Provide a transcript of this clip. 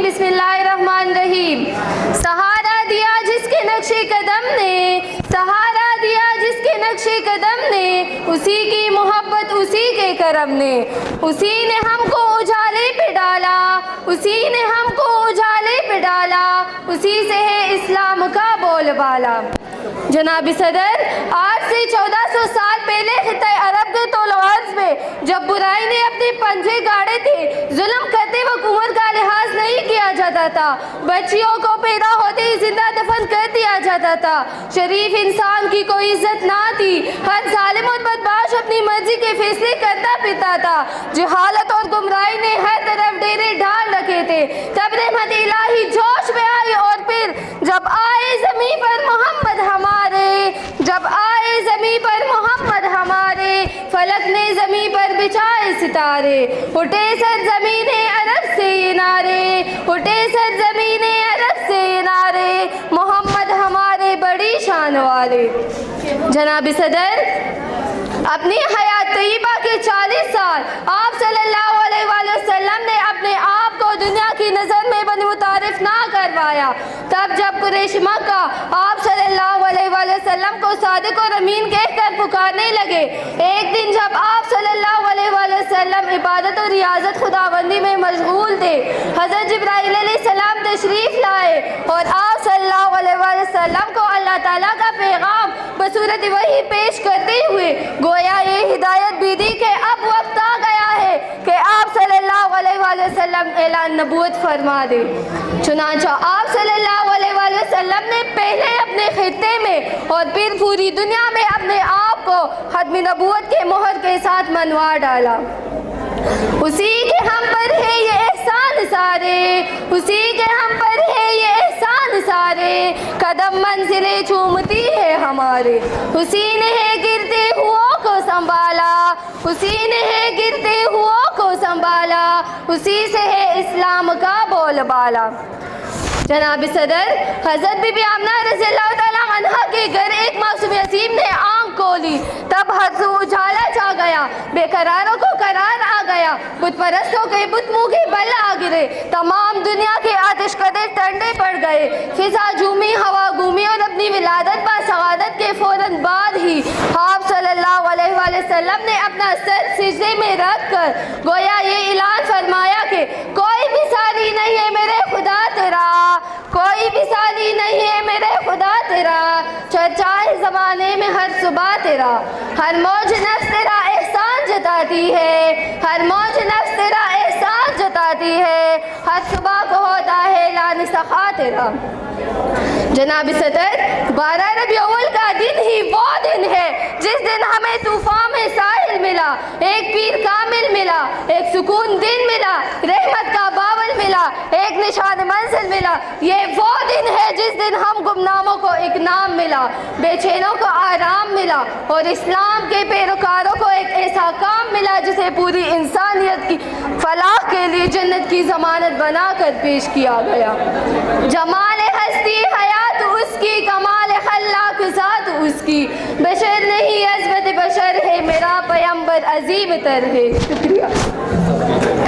بسم اللہ الرحمن الرحیم. سہارا دیا جس کے نقش قدم نے, سہارا دیا جس کے نقش قدم نے, اسی کی محبت اسی کے کرم نے, اسی نے ہم کو اجالے پہ ڈالا, اسی نے ہم کو اجالے پہ ڈالا, اسی سے ہے اسلام کا بول بالا. جناب صدر, آج سے 1400 سال پہلے خطہ عرب کے طول و عرض میں جب برائی نے اپنے پنجے گاڑے تھے, ظلم کرتے وقت عمر کا لحاظ نہیں کیا جاتا تھا, بچیوں کو پیدا ہوتے ہی زندہ دفن کر دیا جاتا تھا, شریف انسان کی کوئی عزت نہ تھی, ہر ظالم اور بدمعاش اپنی مرضی کے فیصلے کرتا پھرتا تھا, جہالت اور گمراہی نے ہر طرف ڈیرے ڈال رکھے تھے. تب رحمت الہی جوش میں آئی اور پھر جب آئے زمین پر محمد ہمارے, جب آئے زمین پر محمد ہمارے, فلک نے زمین پر بچھائے ستارے, اٹھے سرزمین عرب سے یہ نعرے, اٹھے سرزمین عرب سے یہ نعرے, محمد ہمارے بڑی شان والے. جناب صدر, اپنی حیات طیبہ کے 40 سال آپ صلی اللہ علیہ وآلہ وسلم نے اپنے آپ کو دنیا کی نظر میں بن متعارف نہ کروایا. تب جب قریش مکہ آپ صلی اللہ علیہ وآلہ وسلم کو صادق اور امین کہہ کر پکارنے لگے, ایک دن جب آپ صلی اللہ علیہ وآلہ وسلم عبادت اور ریاضت خداوندی میں مشغول تھے, حضرت جبرائیل علیہ السلام تشریف لائے اور آپ صلی اللہ علیہ وآلہ وسلم کو اللہ تعالیٰ کا پیغام بصورت وحی پیش کرتے ہوئے گویا یہ ہدایت بھی دی کہ اب وقت آ گیا ہے کہ آپ صلی اللہ علیہ وآلہ وسلم اعلان نبوت فرما دے. چنانچہ آپ صلی اللہ علیہ وآلہ وسلم نے پہلے اپنے خطے میں اور پھر پوری دنیا میں اپنے آپ کو ختم نبوت کے مہر کے ساتھ منوا ڈالا. اسی کے ہم پر ہے یہ احسان سارے, اسی کے ہم پر ہے یہ احسان سارے, قدم منزلیں چومتی ہے ہمارے, اسی نے ہے گرتے ہوا کو سنبھالا, اسی نے ہے گرتے ہوا کو سنبھالا, اسی سے ہے اسلام کا بول بالا. جناب صدر, حضرت بی بی آمنہ رضی اللہ تعالیٰ عنہ کے گھر ایک معصوم یتیم نے آنکھ کھولی, تب ہر سو اجالا چھا گیا, بے قراروں کو قرار آ گیا, بت پرستوں کے بت منہ کے بل آ گرے, تمام دنیا کے آتش قدر ٹھنڈے پڑ گئے, فضا جھومی ہوا گومی اور اپنی ولادت با سعادت کے فوراً بعد ہی آپ صلی اللہ علیہ وآلہ وسلم نے اپنا سر سجدے میں رکھ کر گویا یہ اعلان فرمایا کہ کوئی مثالی نہیں ہے میرے خدا تیرا, کوئی مثالی نہیں ہے میرے خدا تیرا, چرچا ہے زمانے میں ہر صبح تیرا, ہر موج نفس تیرا احسان جتاتی ہے, ہر موج نفس تیرا احسان جتاتی ہے, ہر صبح کو ہوتا ہے اعلان سخا تیرا. جناب صدر, 12 ربیع الاول کا دن ہی وہ دن ہے جس دن ہمیں طوفان میں ساحل ملا, ایک پیر کامل ملا, ایک سکون دن ملا, رحمت کا باول ملا, ایک نشان منزل ملا. یہ وہ دن ہے جس دن ہم گمناموں کو ایک نام ملا, بے چینوں کو آرام ملا, اور اسلام کے پیروکاروں کو ایک ایسا کام ملا جسے پوری انسانیت کی فلاح کے لیے جنت کی ضمانت بنا کر پیش کیا گیا. جمال ہستی حیات اس کی, کمال خلاق ذات اس کی, بشر نہیں عظمت بشر ہے, میرا پیمبر عظیم تر ہے. شکریہ.